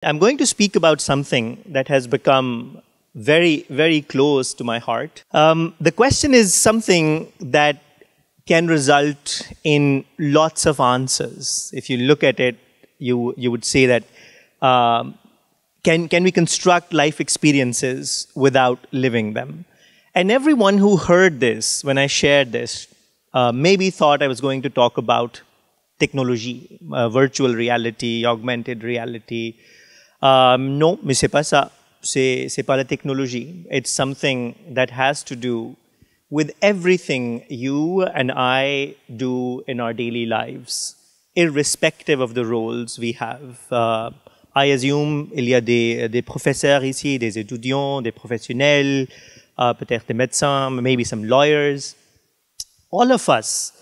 I'm going to speak about something that has become very, very close to my heart. The question is something that can result in lots of answers. If you look at it, you would say that can we construct life experiences without living them? And everyone who heard this, when I shared this, maybe thought I was going to talk about technology, virtual reality, augmented reality. Non, mais c'est pas ça. C'est pas la technologie. It's something that has to do with everything you and I do in our daily lives, irrespective of the roles we have. I assume il y a des professeurs ici, des étudiants, des professionnels, peut-être des médecins, maybe some lawyers. All of us,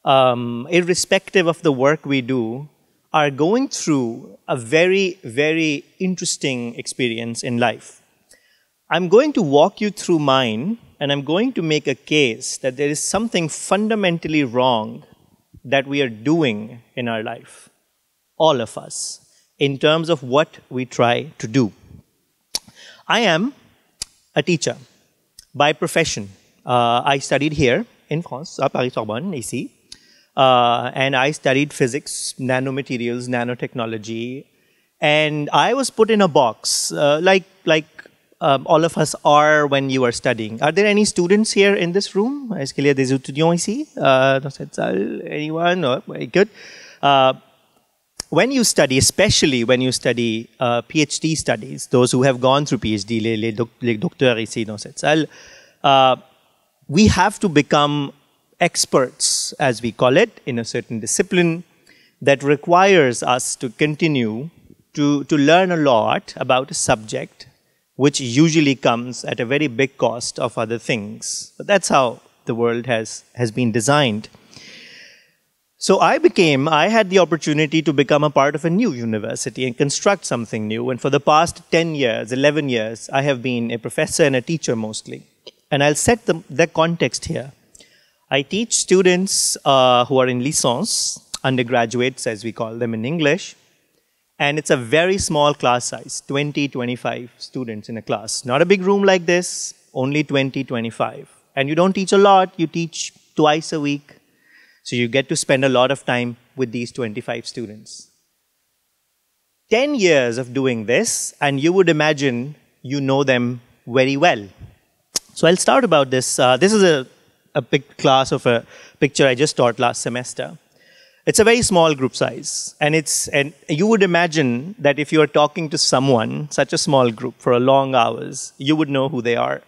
irrespective of the work we do, are going through a very, very interesting experience in life. I'm going to walk you through mine, and I'm going to make a case that there is something fundamentally wrong that we are doing in our life, all of us, in terms of what we try to do. I am a teacher by profession. I studied here in France, à Paris Sorbonne, ici. And I studied physics, nanomaterials, nanotechnology, and I was put in a box, like all of us are when you are studying. Are there any students here in this room? Est-ce qu'il y a des étudiants ici, dans cette salle? Anyone? Oh, very good. When you study, especially when you study PhD studies, those who have gone through PhD, les docteurs ici dans cette salle, we have to become experts, as we call it, in a certain discipline that requires us to continue to learn a lot about a subject which usually comes at a very big cost of other things. But that's how the world has been designed. So I had the opportunity to become a part of a new university and construct something new. And for the past 10 years, 11 years, I have been a professor and a teacher mostly. And I'll set the context here. I teach students who are in licence, undergraduates as we call them in English, and it's a very small class size, 20, 25 students in a class. Not a big room like this, only 20, 25. And you don't teach a lot, you teach twice a week, so you get to spend a lot of time with these 25 students. 10 years of doing this, and you would imagine you know them very well. So I'll start about this. This is a big class of a picture I just taught last semester. It's a very small group size. And you would imagine that if you are talking to someone, such a small group, for a long hours, you would know who they are.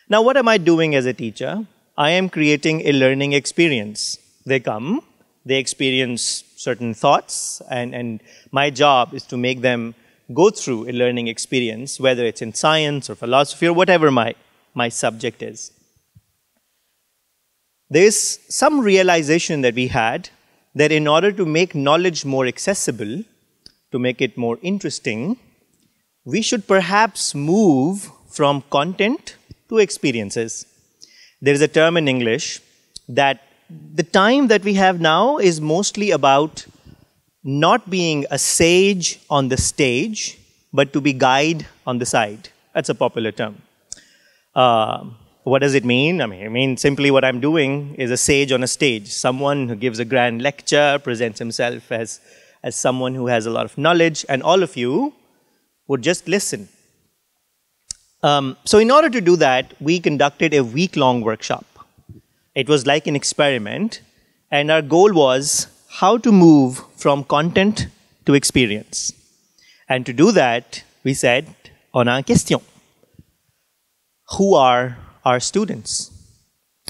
Now, what am I doing as a teacher? I am creating a learning experience. They come, they experience certain thoughts, and my job is to make them go through a learning experience, whether it's in science or philosophy or whatever my subject is. There's some realization that we had that in order to make knowledge more accessible, to make it more interesting, we should perhaps move from content to experiences. There is a term in English that the time that we have now is mostly about not being a sage on the stage, but to be guide on the side. That's a popular term. What does it mean? I mean simply what I'm doing is a sage on a stage, someone who gives a grand lecture, presents himself as someone who has a lot of knowledge, and all of you would just listen. So in order to do that, we conducted a week-long workshop. It was like an experiment, and our goal was how to move from content to experience. And to do that, we said, on a question. Who are our students?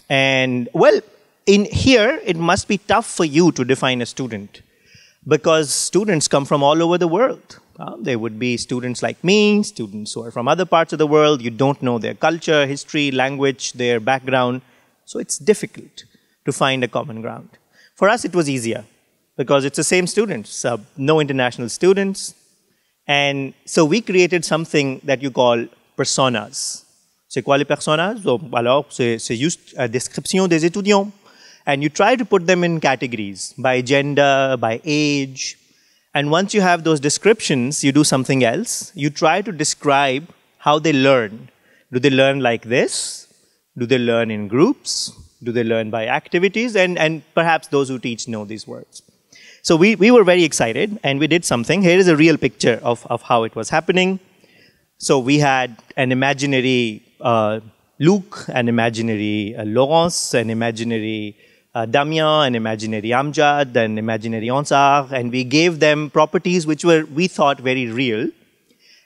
And well, in here, it must be tough for you to define a student because students come from all over the world. There would be students like me, students who are from other parts of the world. You don't know their culture, history, language, their background. So it's difficult to find a common ground. For us, it was easier because it's the same students, no international students. And so we created something that you call personas. C'est quoi les personas? Alors, c'est juste la description des étudiants. And you try to put them in categories by gender, by age. And once you have those descriptions, you do something else. You try to describe how they learn. Do they learn like this? Do they learn in groups? Do they learn by activities? And perhaps those who teach know these words. So we were very excited, and we did something. Here is a real picture of how it was happening. So we had an imaginary Luc, an imaginary Laurence, an imaginary Damien, an imaginary Amjad, an imaginary Anzar, and we gave them properties which were, we thought, very real.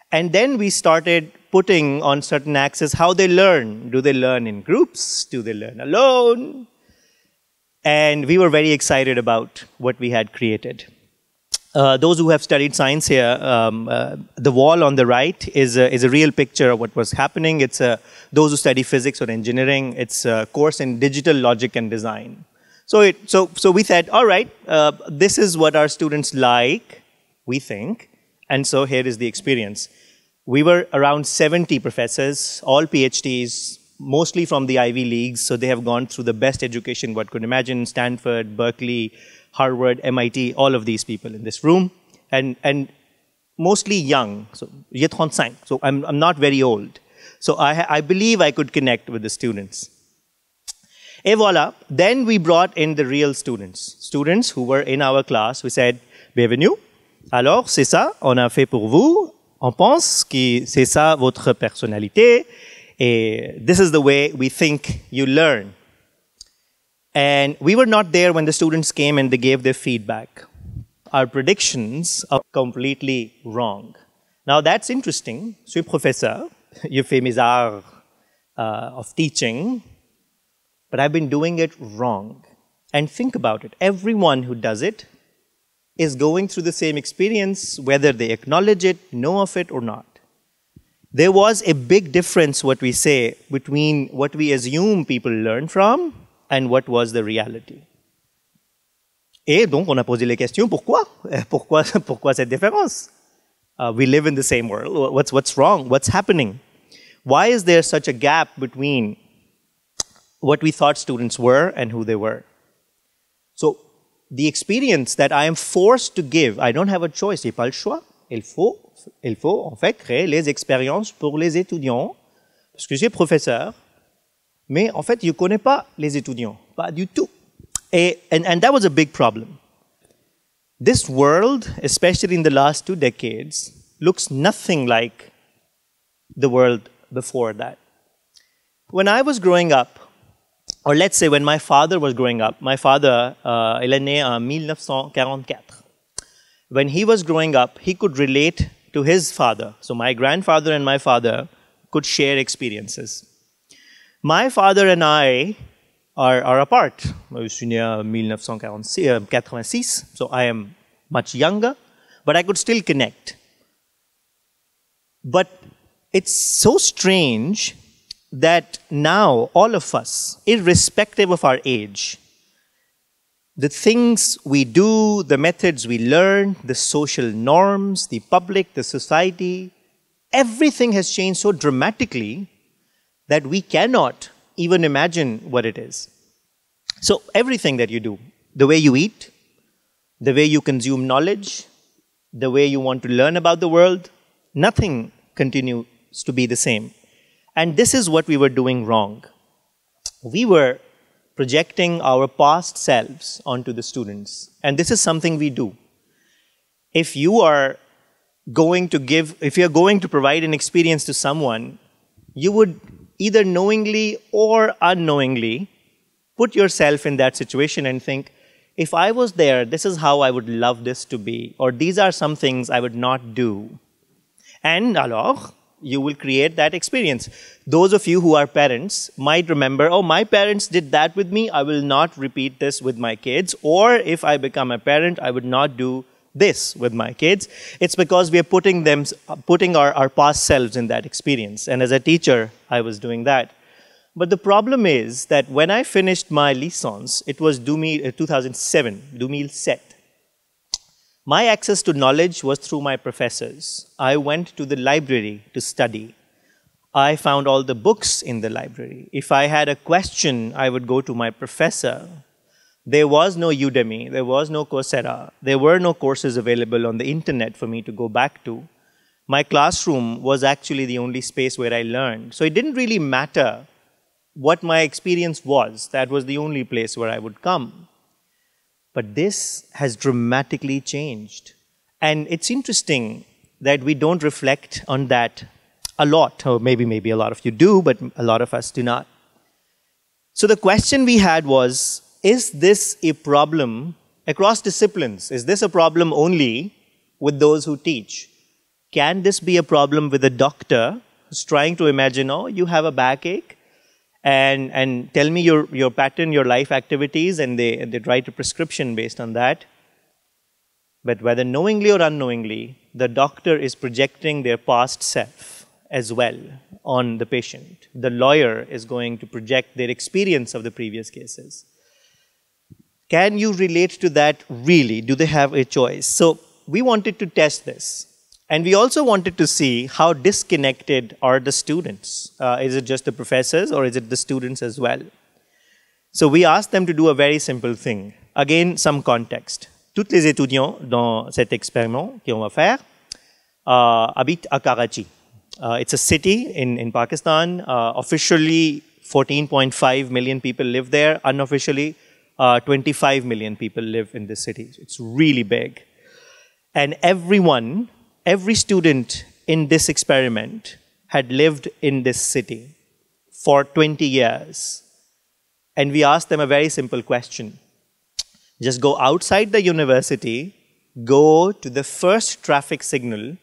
And then we started putting on certain axes how they learn. Do they learn in groups? Do they learn alone? And we were very excited about what we had created. Those who have studied science here, the wall on the right is a real picture of what was happening. It's those who study physics or engineering. It's a course in digital logic and design. So we said, all right, this is what our students like, we think, and so here is the experience. We were around 70 professors, all PhDs, mostly from the Ivy Leagues, so they have gone through the best education one could imagine, Stanford, Berkeley, Harvard, MIT, all of these people in this room, and mostly young. So, j'ai 35, so I'm not very old. So I believe I could connect with the students. Et voilà, then we brought in the real students who were in our class. We said, bienvenue. Alors, c'est ça, on a fait pour vous. On pense que c'est ça votre personnalité. Et this is the way we think you learn. And we were not there when the students came and they gave their feedback. Our predictions are completely wrong. Now that's interesting. Je suis professeur. Je fais mes arts of teaching. But I've been doing it wrong. And think about it. Everyone who does it is going through the same experience, whether they acknowledge it, know of it or not. There was a big difference, what we say, between what we assume people learn from and what was the reality. Et donc, on a posé les questions, pourquoi? Pourquoi cette différence? We live in the same world. What's wrong? What's happening? Why is there such a gap between what we thought students were and who they were? So, the experience that I am forced to give, I don't have a choice, j'ai pas le choix. Il faut en fait créer les expériences pour les étudiants, parce que je suis professeur, mais en fait, je ne connais pas les étudiants, pas du tout. And that was a big problem. This world, especially in the last 2 decades, looks nothing like the world before that. When I was growing up, or let's say when my father was growing up, my father, il est né en 1944. When he was growing up, he could relate to his father. So my grandfather and my father could share experiences. My father and I are apart. Je suis né en 1986, so I am much younger, but I could still connect. But it's so strange that now all of us, irrespective of our age, the things we do, the methods we learn, the social norms, the public, the society, everything has changed so dramatically that we cannot even imagine what it is. So everything that you do, the way you eat, the way you consume knowledge, the way you want to learn about the world, nothing continues to be the same. And this is what we were doing wrong. We were projecting our past selves onto the students. And this is something we do. If you are going to provide an experience to someone, you would either knowingly or unknowingly put yourself in that situation and think, if I was there, this is how I would love this to be, or these are some things I would not do. And alors, you will create that experience. Those of you who are parents might remember, oh, my parents did that with me, I will not repeat this with my kids. Or if I become a parent, I would not do this with my kids. It's because we are putting our past selves in that experience. And as a teacher, I was doing that. But the problem is that when I finished my licence, it was 2007. My access to knowledge was through my professors. I went to the library to study. I found all the books in the library. If I had a question, I would go to my professor. There was no Udemy, there was no Coursera, there were no courses available on the internet for me to go back to. My classroom was actually the only space where I learned. So it didn't really matter what my experience was. That was the only place where I would come. But this has dramatically changed. And it's interesting that we don't reflect on that a lot. Or maybe a lot of you do, but a lot of us do not. So the question we had was, is this a problem across disciplines? Is this a problem only with those who teach? Can this be a problem with a doctor who's trying to imagine, oh, you have a backache, and tell me your pattern, your life activities, and they write a prescription based on that. But whether knowingly or unknowingly, the doctor is projecting their past self as well on the patient. The lawyer is going to project their experience of the previous cases. Can you relate to that really? Do they have a choice? So we wanted to test this. And we also wanted to see how disconnected are the students. Is it just the professors or is it the students as well? So we asked them to do a very simple thing. Again, some context. Tous les étudiants dans cet expériment qu'on va faire habitent à Karachi. It's a city in Pakistan. Officially, 14.5 million people live there. Unofficially, 25 million people live in this city. It's really big. And every student in this experiment had lived in this city for 20 years. And we asked them a very simple question. Just go outside the university, go to the first traffic signal,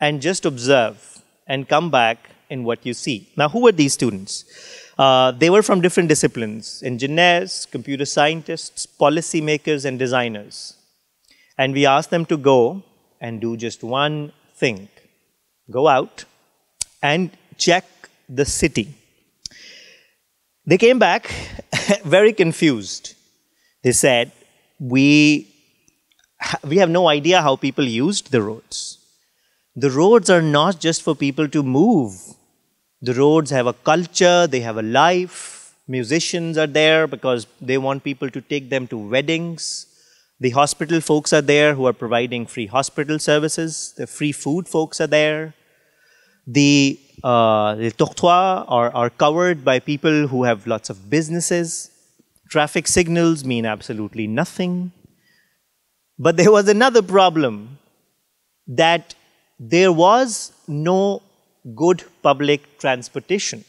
and just observe and come back in what you see. Now, who were these students? They were from different disciplines: engineers, computer scientists, policymakers, and designers. And we asked them to go and do just one thing. Go out and check the city. They came back very confused. They said, we have no idea how people used the roads. The roads are not just for people to move. The roads have a culture, they have a life. Musicians are there because they want people to take them to weddings. The hospital folks are there who are providing free hospital services. The free food folks are there. The trottoirs are covered by people who have lots of businesses. Traffic signals mean absolutely nothing. But there was another problem, that there was no good public transportation.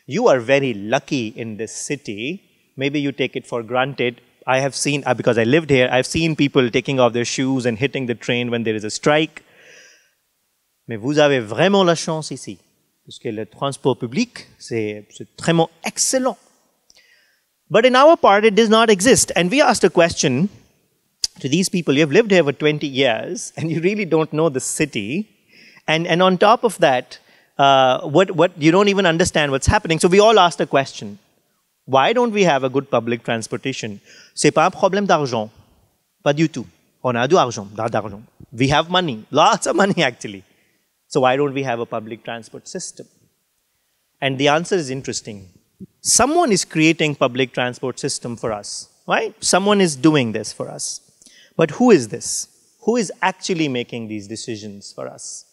You are very lucky in this city. Maybe you take it for granted. I have seen, because I lived here, I've seen people taking off their shoes and hitting the train when there is a strike. Mais vous avez vraiment la chance ici, parce que le transport public, c'est vraiment excellent. But in our part, it does not exist. And we asked a question to these people. You have lived here for 20 years, and you really don't know the city. And on top of that, you don't even understand what's happening. So we all asked a question. Why don't we have a good public transportation? C'est pas un problème d'argent. Pas du tout. On a d'argent. We have money. Lots of money, actually. So why don't we have a public transport system? And the answer is interesting. Someone is creating public transport system for us, right? Someone is doing this for us. But who is this? Who is actually making these decisions for us?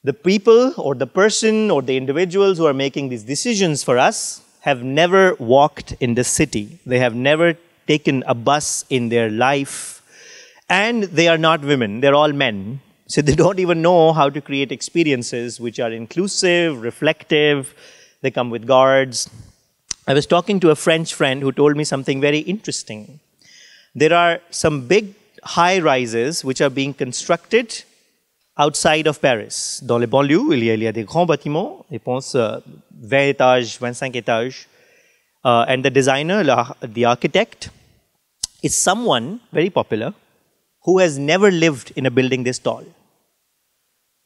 The people or the person or the individuals who are making these decisions for us have never walked in the city. They have never taken a bus in their life. And they are not women, they're all men. So they don't even know how to create experiences which are inclusive, reflective. They come with guards. I was talking to a French friend who told me something very interesting. There are some big high-rises which are being constructed outside of Paris. Dans les banlieues, il y a des grands bâtiments, je pense 20 étages, 25 étages. And the designer, the architect, is someone very popular who has never lived in a building this tall.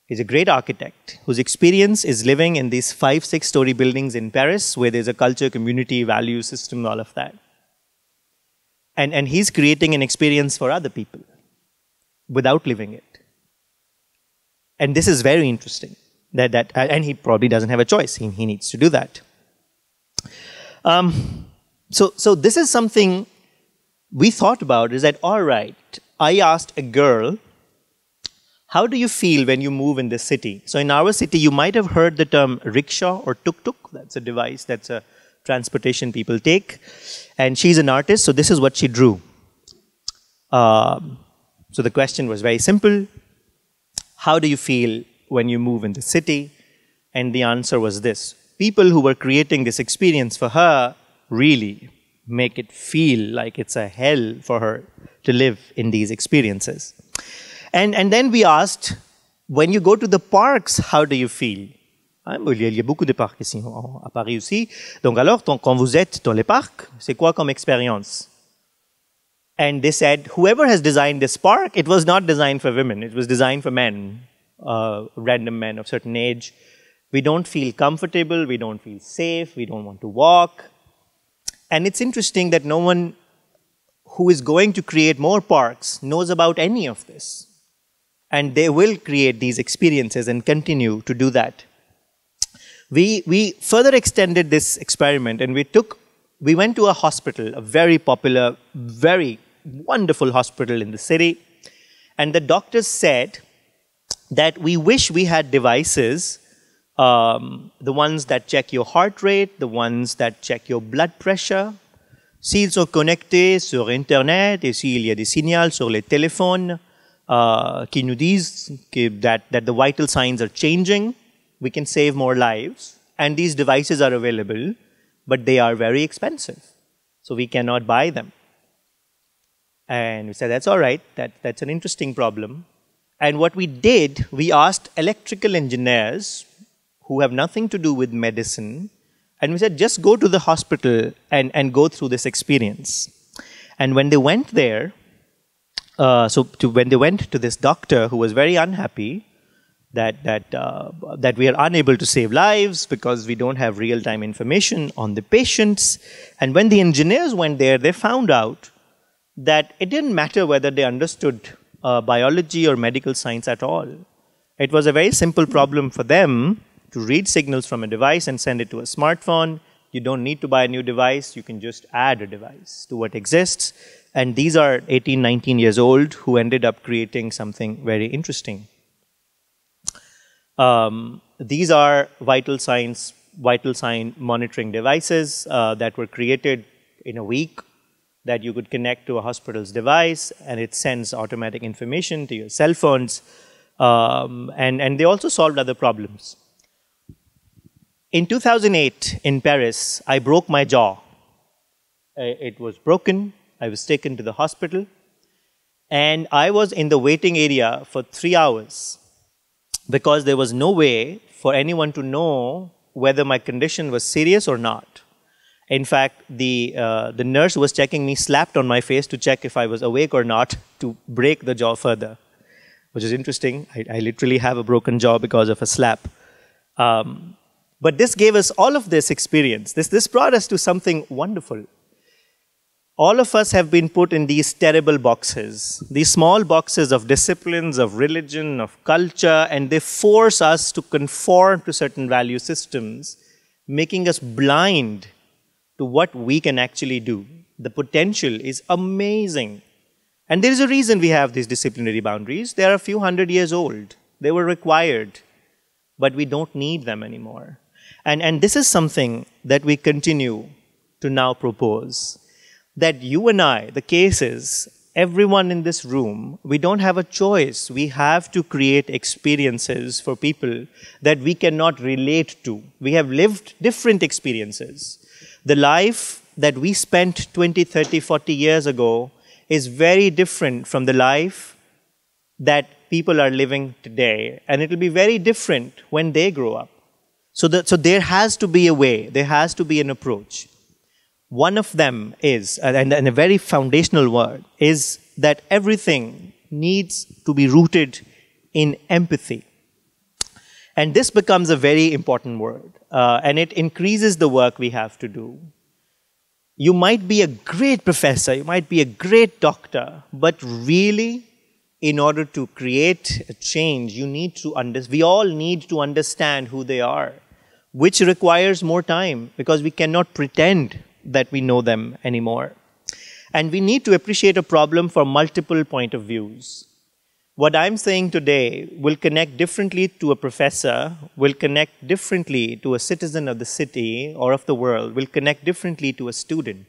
He's a great architect whose experience is living in these 5, 6-story buildings in Paris where there's a culture, community, value system, all of that. And he's creating an experience for other people without living it. And this is very interesting. And he probably doesn't have a choice. He needs to do that. So this is something we thought about, is that, all right, I asked a girl, how do you feel when you move in this city? So in our city, you might have heard the term rickshaw or tuk-tuk. That's a device, that's a transportation people take. And she's an artist, so this is what she drew. So the question was very simple. How do you feel when you move in the city? And the answer was this. People who were creating this experience for her really make it feel like it's a hell for her to live in these experiences. And then we asked, when you go to the parks, how do you feel? Il y a beaucoup de parcs ici, à Paris aussi. Donc alors, quand vous êtes dans les parcs, c'est quoi comme expérience? And they said, whoever has designed this park, it was not designed for women. It was designed for men, random men of certain age. We don't feel comfortable. We don't feel safe. We don't want to walk. And it's interesting that no one who is going to create more parks knows about any of this. And they will create these experiences and continue to do that. We further extended this experiment, and we went to a hospital, a very popular, very wonderful hospital in the city. And the doctors said that we wish we had devices, the ones that check your heart rate, the ones that check your blood pressure. S'ils sont connectés sur Internet et s'il y a des signaux sur les téléphones qui nous disent that the vital signs are changing, we can save more lives. And these devices are available, but they are very expensive. So we cannot buy them. And we said, that's all right. That's an interesting problem. And what we did, we asked electrical engineers who have nothing to do with medicine, and we said, just go to the hospital and go through this experience. And when they went there, when they went to this doctor who was very unhappy that we are unable to save lives because we don't have real-time information on the patients. And when the engineers went there, they found out that it didn't matter whether they understood biology or medical science at all. It was a very simple problem for them to read signals from a device and send it to a smartphone. You don't need to buy a new device. You can just add a device to what exists. And these are 18, 19 years old who ended up creating something very interesting. These are vital sign monitoring devices that were created in a week, that you could connect to a hospital's device, and it sends automatic information to your cell phones. And they also solved other problems. In 2008 in Paris, I broke my jaw. It was broken. I was taken to the hospital. And I was in the waiting area for 3 hours because there was no way for anyone to know whether my condition was serious or not. In fact, the nurse was checking me, slapped on my face to check if I was awake or not to break the jaw further, which is interesting. I literally have a broken jaw because of a slap. But this gave us all of this experience. This brought us to something wonderful. All of us have been put in these terrible boxes, these small boxes of disciplines, of religion, of culture, and they force us to conform to certain value systems, making us blind to what we can actually do. The potential is amazing. And there is a reason we have these disciplinary boundaries. They are a few hundred years old. They were required, but we don't need them anymore. And this is something that we continue to now propose. That you and I, the case is, everyone in this room, we don't have a choice. We have to create experiences for people that we cannot relate to. We have lived different experiences. The life that we spent 20, 30, 40 years ago is very different from the life that people are living today. And it will be very different when they grow up. So there has to be a way, there has to be an approach. One of them is, and a very foundational word, is that everything needs to be rooted in empathy. And this becomes a very important word, and it increases the work we have to do. You might be a great professor, you might be a great doctor, but really, in order to create a change, we all need to understand who they are, which requires more time, because we cannot pretend that we know them anymore. And we need to appreciate a problem from multiple point of views. What I'm saying today will connect differently to a professor, will connect differently to a citizen of the city or of the world, will connect differently to a student.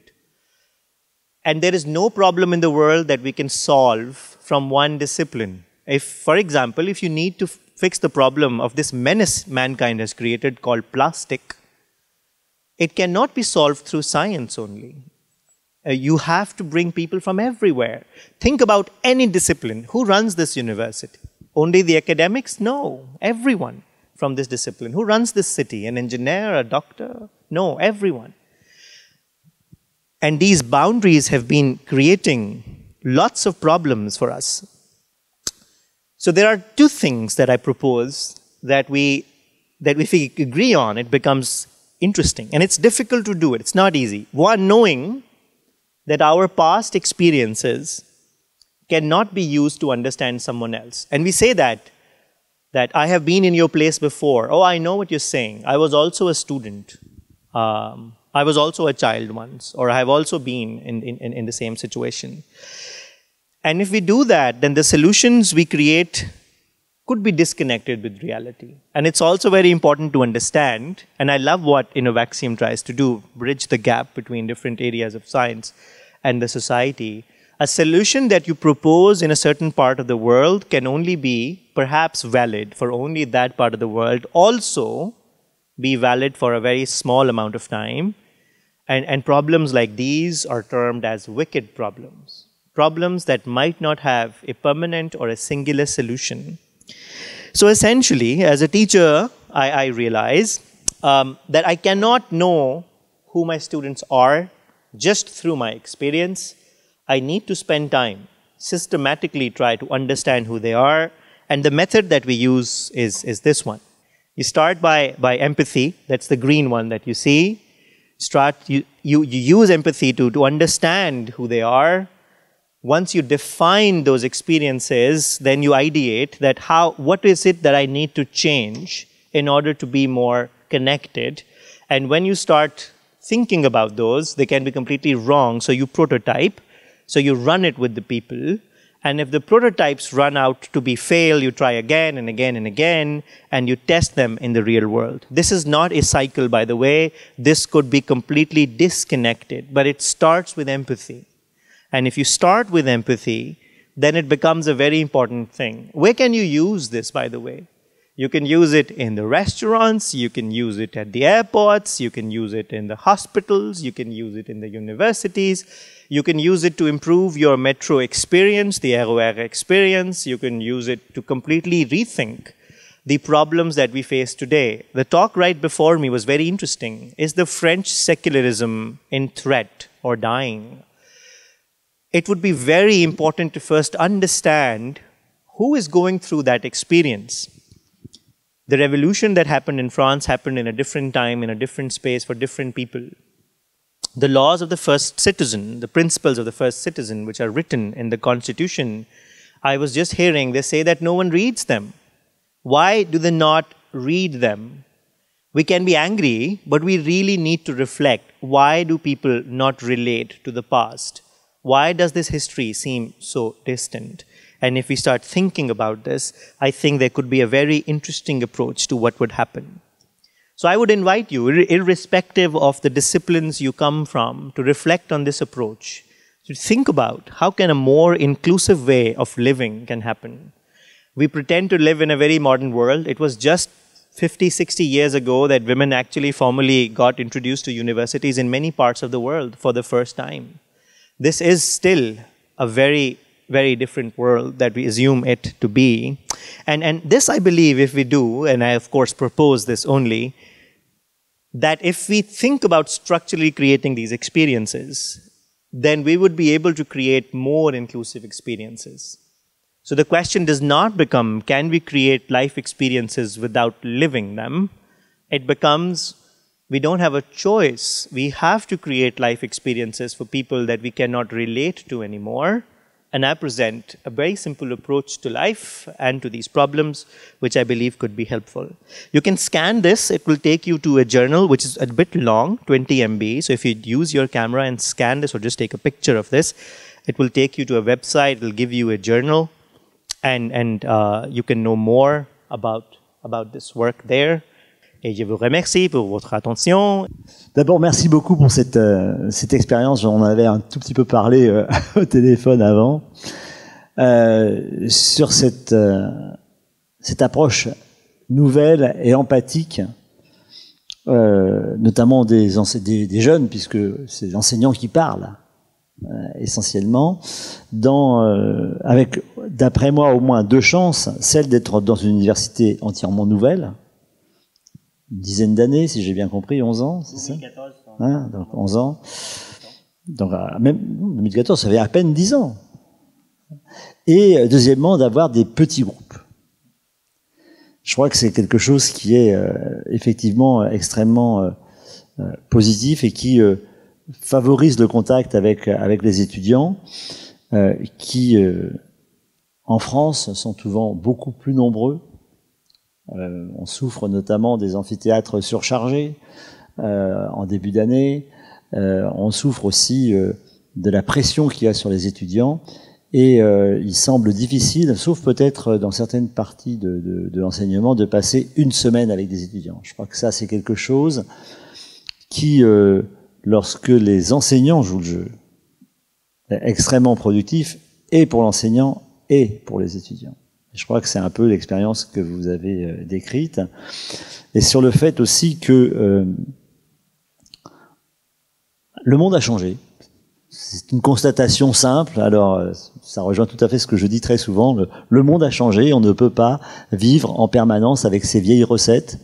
And there is no problem in the world that we can solve from one discipline. If, for example, if you need to fix the problem of this menace mankind has created called plastic, it cannot be solved through science only. You have to bring people from everywhere. Think about any discipline. Who runs this university? Only the academics? No, everyone from this discipline. Who runs this city? An engineer, a doctor? No, everyone. And these boundaries have been creating lots of problems for us. So there are two things that I propose that if we agree on, it becomes interesting. And it's difficult to do it. It's not easy. One, knowing that our past experiences cannot be used to understand someone else. And we say that I have been in your place before. Oh, I know what you're saying. I was also a student. I was also a child once, or I have also been in the same situation. And if we do that, then the solutions we create could be disconnected with reality. And it's also very important to understand, and I love what Innovaxium tries to do, bridge the gap between different areas of science and the society. A solution that you propose in a certain part of the world can only be perhaps valid for only that part of the world, also be valid for a very small amount of time. And problems like these are termed as wicked problems. Problems that might not have a permanent or a singular solution. So essentially, as a teacher, I realize that I cannot know who my students are just through my experience. I need to spend time, systematically try to understand who they are. And the method that we use is this one. You start by empathy. That's the green one that you see. You use empathy to understand who they are. Once you define those experiences, then you ideate that what is it that I need to change in order to be more connected. And when you start thinking about those, they can be completely wrong. So you prototype. So you run it with the people. And if the prototypes run out to be fail, you try again and again and again, and you test them in the real world. This is not a cycle, by the way. This could be completely disconnected, but it starts with empathy. And if you start with empathy, then it becomes a very important thing. Where can you use this, by the way? You can use it in the restaurants, you can use it at the airports, you can use it in the hospitals, you can use it in the universities, you can use it to improve your metro experience, the RER experience, you can use it to completely rethink the problems that we face today. The talk right before me was very interesting. Is the French secularism in threat or dying? It would be very important to first understand who is going through that experience. The revolution that happened in France happened in a different time, in a different space for different people. The laws of the first citizen, the principles of the first citizen, which are written in the Constitution, I was just hearing, they say that no one reads them. Why do they not read them? We can be angry, but we really need to reflect. Why do people not relate to the past? Why does this history seem so distant? And if we start thinking about this, I think there could be a very interesting approach to what would happen. So I would invite you, irrespective of the disciplines you come from, to reflect on this approach, to think about how can a more inclusive way of living can happen. We pretend to live in a very modern world. It was just 50, 60 years ago that women actually formally got introduced to universities in many parts of the world for the first time. This is still a very, very different world that we assume it to be. And this, I believe, if we do, and I of course propose this only, that if we think about structurally creating these experiences, then we would be able to create more inclusive experiences. So the question does not become, can we create life experiences without living them? It becomes, we don't have a choice. We have to create life experiences for people that we cannot relate to anymore. and I present a very simple approach to life and to these problems, which I believe could be helpful. You can scan this. It will take you to a journal, which is a bit long, 20 MB. So if you use your camera and scan this or just take a picture of this, it will take you to a website. It will give you a journal, and you can know more about this work there. Et je vous remercie pour votre attention. D'abord, merci beaucoup pour cette expérience. J'en avais un tout petit peu parlé au téléphone avant. Sur cette approche nouvelle et empathique, notamment des jeunes, puisque c'est les enseignants qui parlent essentiellement, avec, d'après moi, au moins deux chances. Celle d'être dans une université entièrement nouvelle, une dizaine d'années, si j'ai bien compris, 11 ans, c'est ça? 2014. Hein, donc 11 ans. Donc, même 2014, ça fait à peine 10 ans. Et deuxièmement, d'avoir des petits groupes. Je crois que c'est quelque chose qui est effectivement extrêmement positif et qui favorise le contact avec les étudiants qui, en France, sont souvent beaucoup plus nombreux. On souffre notamment des amphithéâtres surchargés en début d'année. On souffre aussi de la pression qu'il y a sur les étudiants. Et il semble difficile, sauf peut-être dans certaines parties de l'enseignement, de passer une semaine avec des étudiants. Je crois que ça, c'est quelque chose qui, lorsque les enseignants jouent le jeu, est extrêmement productif, et pour l'enseignant et pour les étudiants. Je crois que c'est un peu l'expérience que vous avez décrite. Et sur le fait aussi que le monde a changé. C'est une constatation simple. Alors, ça rejoint tout à fait ce que je dis très souvent. Le monde a changé. On ne peut pas vivre en permanence avec ses vieilles recettes.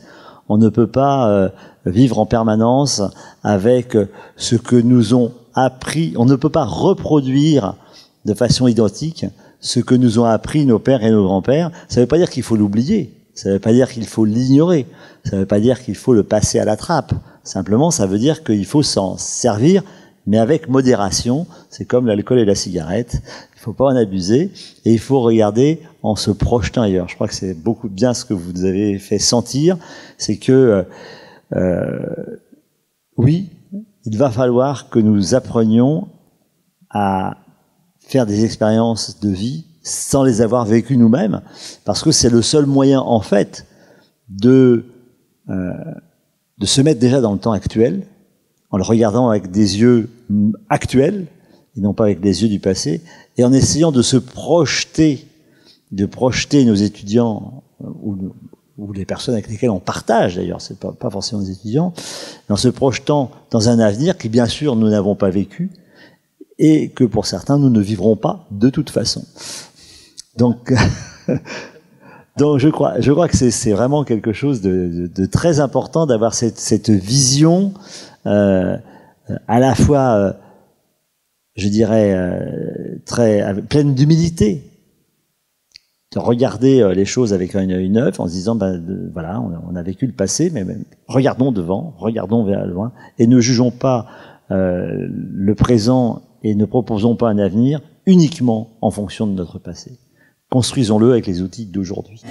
On ne peut pas vivre en permanence avec ce que nous ont appris. On ne peut pas reproduire de façon identique ce que nous ont appris nos pères et nos grands-pères. Ça ne veut pas dire qu'il faut l'oublier. Ça ne veut pas dire qu'il faut l'ignorer. Ça ne veut pas dire qu'il faut le passer à la trappe. Simplement, ça veut dire qu'il faut s'en servir, mais avec modération. C'est comme l'alcool et la cigarette. Il ne faut pas en abuser. Et il faut regarder en se projetant ailleurs. Je crois que c'est beaucoup bien ce que vous avez fait sentir. C'est que, oui, il va falloir que nous apprenions à faire des expériences de vie sans les avoir vécues nous-mêmes, parce que c'est le seul moyen, en fait, de se mettre déjà dans le temps actuel, en le regardant avec des yeux actuels, et non pas avec les yeux du passé, et en essayant de se projeter, de projeter nos étudiants, ou les personnes avec lesquelles on partage, d'ailleurs, c'est pas forcément les étudiants, en se projetant dans un avenir qui, bien sûr, nous n'avons pas vécu, et que pour certains, nous ne vivrons pas de toute façon. Donc, je crois que c'est vraiment quelque chose de très important d'avoir cette vision à la fois, je dirais, pleine d'humilité, de regarder les choses avec un œil neuf en se disant, voilà, on a vécu le passé, mais regardons devant, regardons vers loin, et ne jugeons pas le présent et ne proposons pas un avenir uniquement en fonction de notre passé. Construisons-le avec les outils d'aujourd'hui.